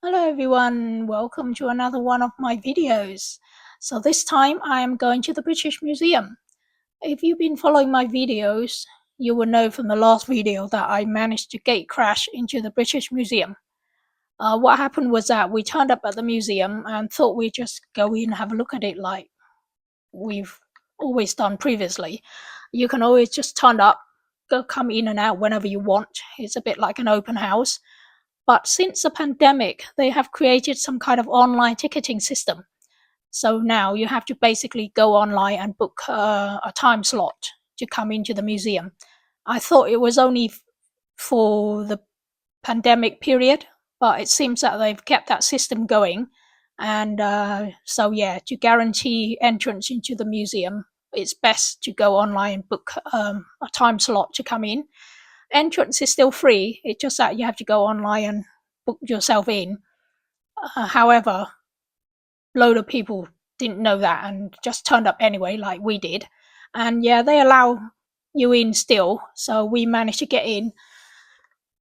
Hello everyone, welcome to another one of my videos. So this time I am going to the British Museum. If you've been following my videos, you will know from the last video that I managed to gate crash into the British Museum. What happened was that we turned up at the museum and thought we'd just go in and have a look at it like we've always done previously. You can always just turn up, come in and out whenever you want. It's a bit like an open house. But since the pandemic, they have created some kind of online ticketing system. So now you have to basically go online and book a time slot to come into the museum. I thought it was only for the pandemic period, but it seems that they've kept that system going. And so, yeah, to guarantee entrance into the museum, it's best to go online and book a time slot to come in. Entrance is still free. It's just that you have to go online and book yourself in. However, load of people didn't know that and just turned up anyway, like we did. And yeah, they allow you in still, so we managed to get in.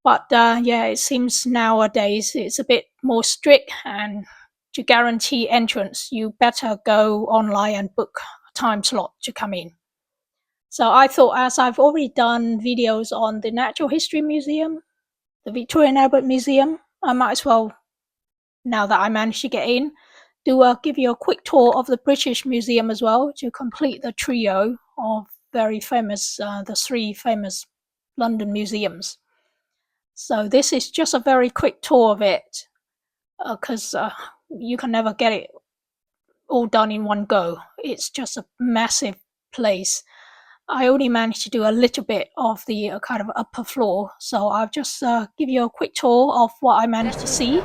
But yeah, it seems nowadays it's a bit more strict, and to guarantee entrance, you better go online and book a time slot to come in. So I thought, as I've already done videos on the Natural History Museum, the Victoria and Albert Museum, I might as well, now that I managed to get in, give you a quick tour of the British Museum as well to complete the trio of very famous, the three famous London museums. So this is just a very quick tour of it, because you can never get it all done in one go. It's just a massive place. I only managed to do a little bit of the kind of upper floor, so I'll just give you a quick tour of what I managed to see.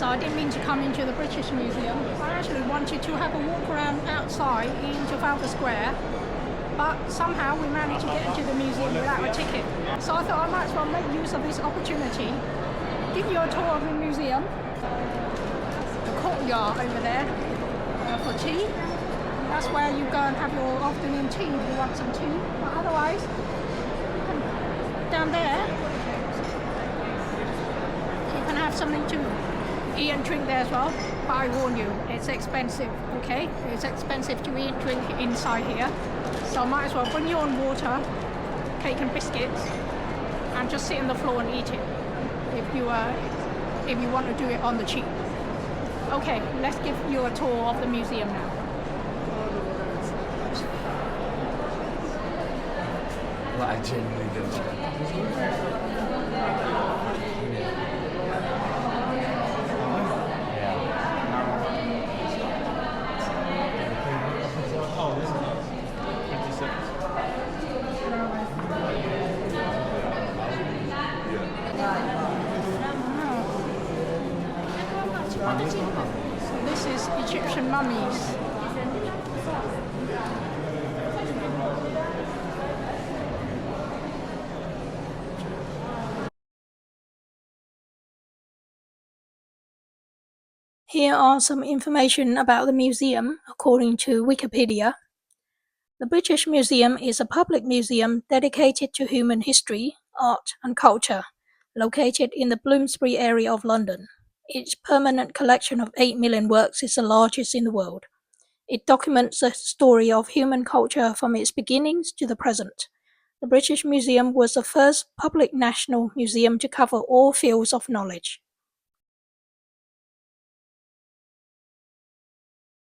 So I didn't mean to come into the British Museum. I actually wanted to have a walk around outside in Trafalgar Square, but somehow we managed to get into the museum without a ticket. So I thought I might as well make use of this opportunity, give you a tour of the museum, the courtyard over there for tea. That's where you go and have your afternoon tea if you want some tea. But otherwise, down there, you can have something to eat and drink there as well. But I warn you, it's expensive, okay? It's expensive to eat and drink inside here. So might as well bring your own water, cake and biscuits, and just sit on the floor and eat it if you want to do it on the cheap. Okay, let's give you a tour of the museum now. Well, I genuinely don't. So this is Egyptian mummies. Here are some information about the museum according to Wikipedia. The British Museum is a public museum dedicated to human history, art and culture, located in the Bloomsbury area of London. Its permanent collection of 8 million works is the largest in the world. It documents the story of human culture from its beginnings to the present. The British Museum was the first public national museum to cover all fields of knowledge.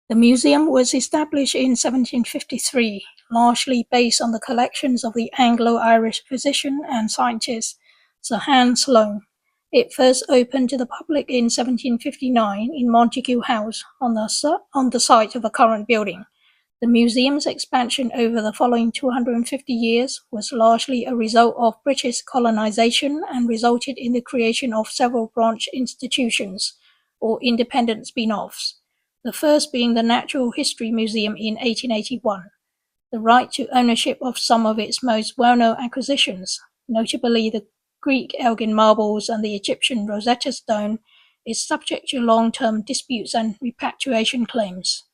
The museum was established in 1753, largely based on the collections of the Anglo-Irish physician and scientist Sir Hans Sloane. It first opened to the public in 1759 in Montague House on the site of the current building. The museum's expansion over the following 250 years was largely a result of British colonization and resulted in the creation of several branch institutions, or independent spin-offs. The first being the Natural History Museum in 1881. The right to ownership of some of its most well-known acquisitions, notably the Greek Elgin marbles and the Egyptian Rosetta Stone, is subject to long-term disputes and repatriation claims.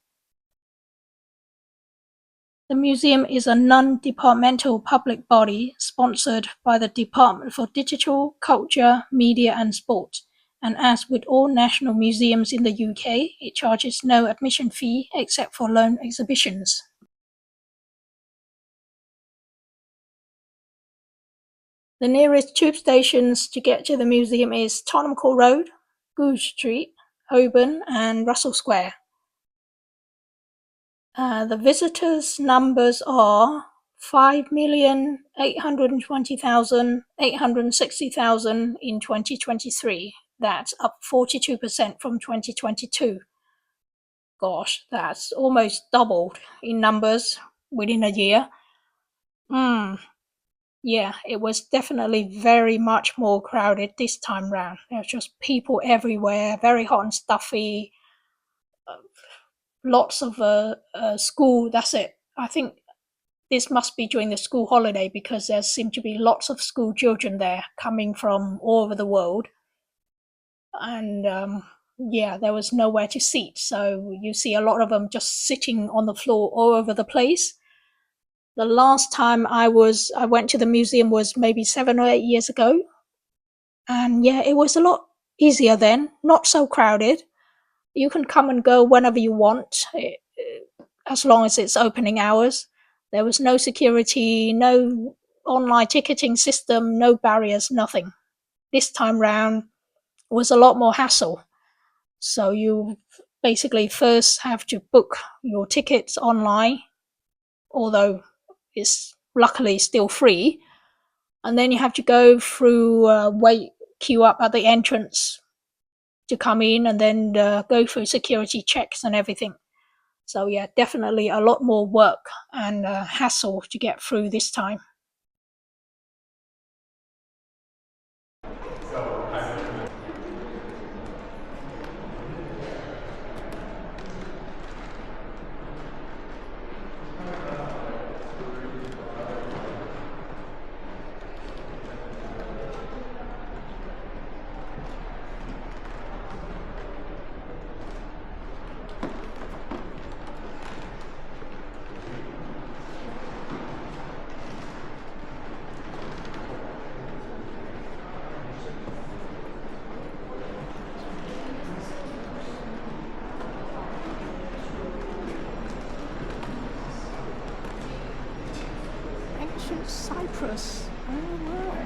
The museum is a non-departmental public body sponsored by the Department for Digital, Culture, Media and Sport, and as with all national museums in the UK, it charges no admission fee except for loan exhibitions. The nearest tube stations to get to the museum is Tottenham Court Road, Goodge Street, Holborn and Russell Square. The visitors' numbers are 5,820,860,000 in 2023. That's up 42% from 2022. Gosh, that's almost doubled in numbers within a year. Yeah, it was definitely very much more crowded this time round. There was just people everywhere, very hot and stuffy. Lots of school, that's it. I think this must be during the school holiday because there seem to be lots of school children there coming from all over the world. And yeah, there was nowhere to sit. So you see a lot of them just sitting on the floor all over the place. The last time I went to the museum was maybe 7 or 8 years ago. And yeah, it was a lot easier then, not so crowded. You can come and go whenever you want, as long as it's opening hours. There was no security, no online ticketing system, no barriers, nothing. This time round was a lot more hassle. So you basically first have to book your tickets online, although it's luckily still free. And then you have to go through, queue up at the entrance to come in and then go through security checks and everything. So yeah, definitely a lot more work and hassle to get through this time. ancient Cyprus. Oh wow.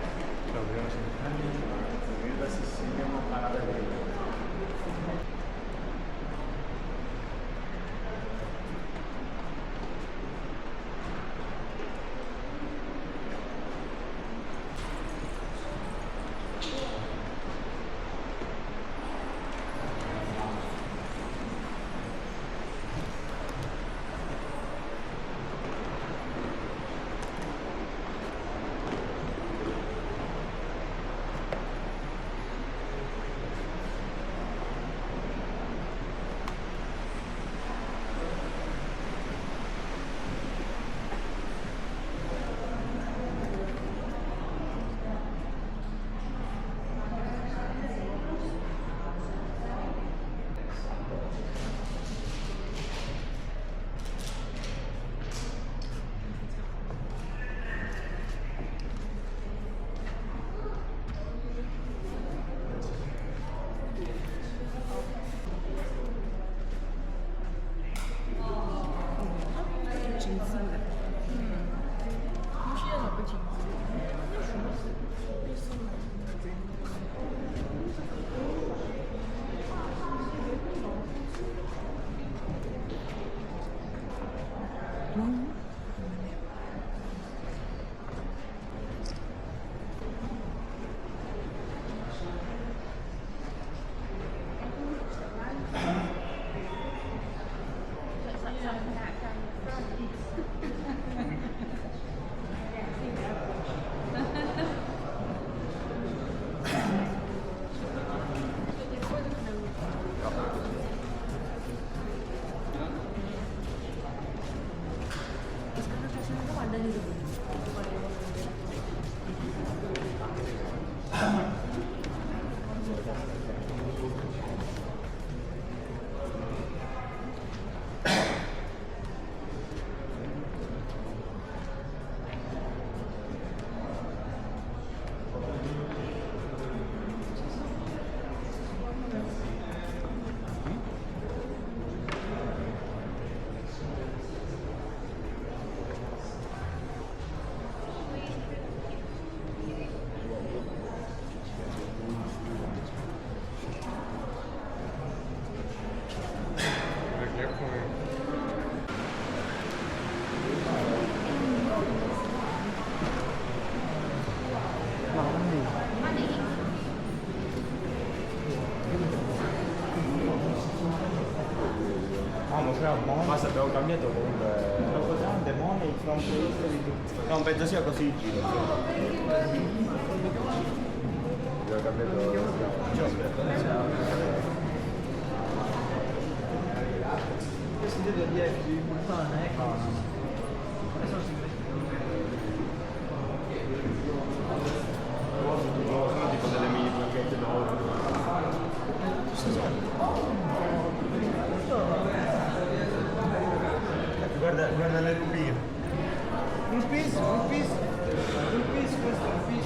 Basta, abbiamo cambiato comunque. Troppo grande, money, from no, penso sia così il giro. Abbiamo cambiato. Questo deve dire di puttana, ecco. Adesso si Sono tipo delle mini placchette d'oro. Guarda le rubine. rupees, questo rupees.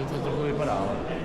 Tutto quello che parava.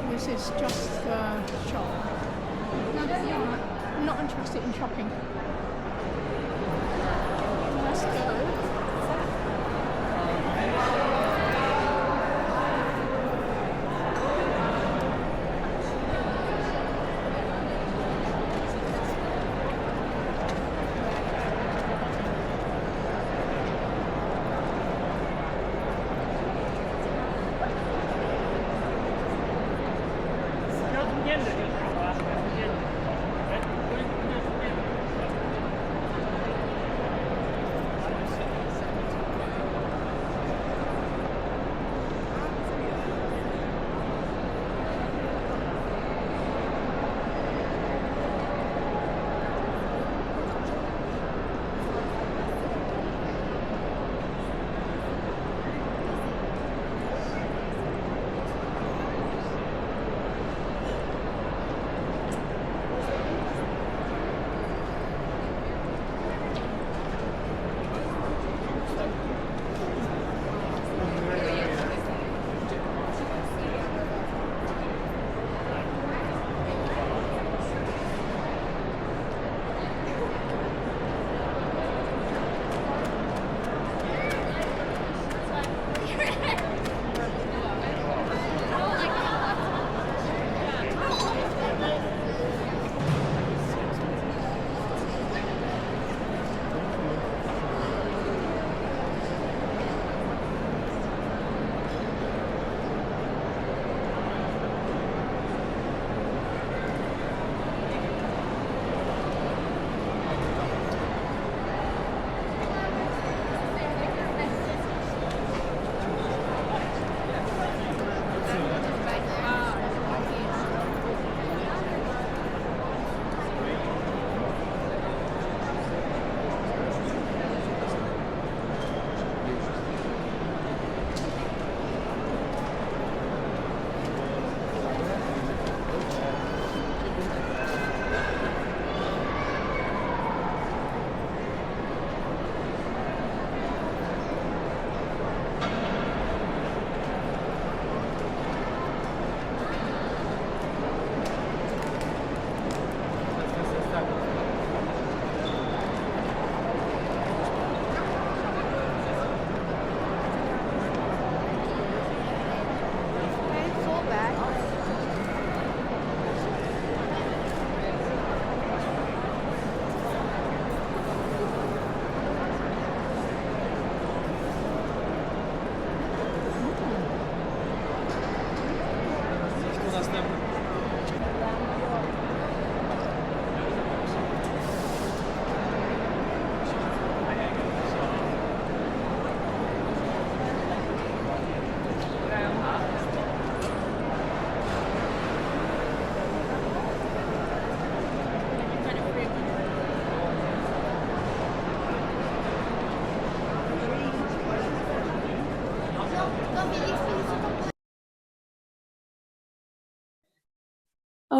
This is just the shop. I'm not interested in shopping. Let's go.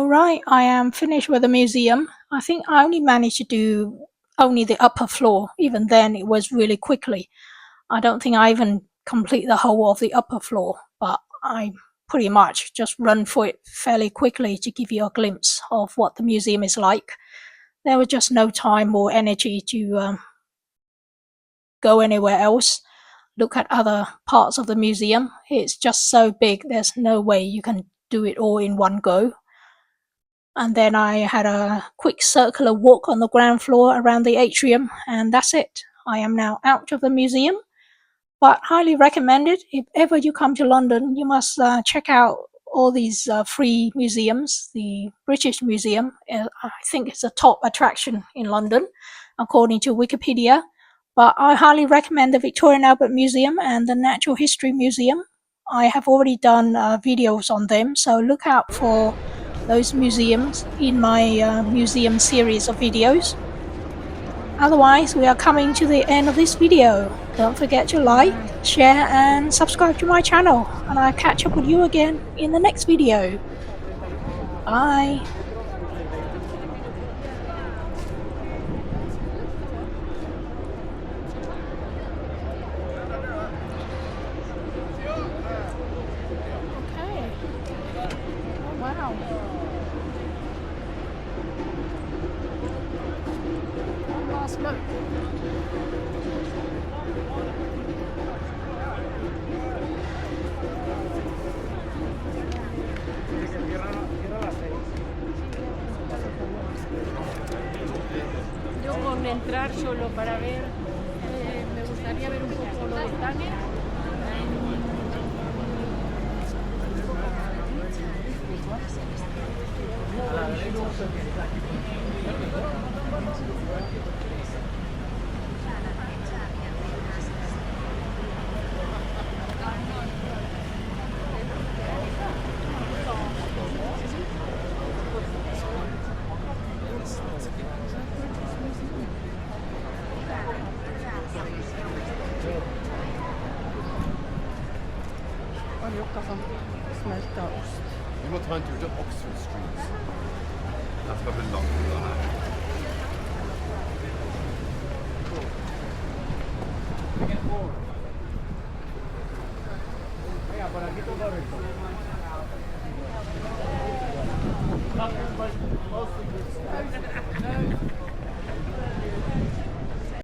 Alright, I am finished with the museum. I think I only managed to do only the upper floor. Even then, it was really quickly. I don't think I even complete the whole of the upper floor, but I pretty much just run for it fairly quickly to give you a glimpse of what the museum is like. There was just no time or energy to go anywhere else, look at other parts of the museum. It's just so big, there's no way you can do it all in one go. And then I had a quick circular walk on the ground floor around the atrium, and that's it. I am now out of the museum, but highly recommended. If ever you come to London, you must check out all these free museums. The British Museum, I think it's a top attraction in London, according to Wikipedia. But I highly recommend the Victoria and Albert Museum and the Natural History Museum. I have already done videos on them, so look out for those museums in my museum series of videos. Otherwise, we are coming to the end of this video. Don't forget to like, share and subscribe to my channel, and I'll catch up with you again in the next video. Bye. Okay. Oh, wow. One last look. Yo con entrar solo para ver, me gustaría ver un poco lo del Tanner. Smälta ost. Vi må ta en tur til Oxford Street. Den skal bli langt unna her. Venga, por aquí todo recto. Mostly good stuff.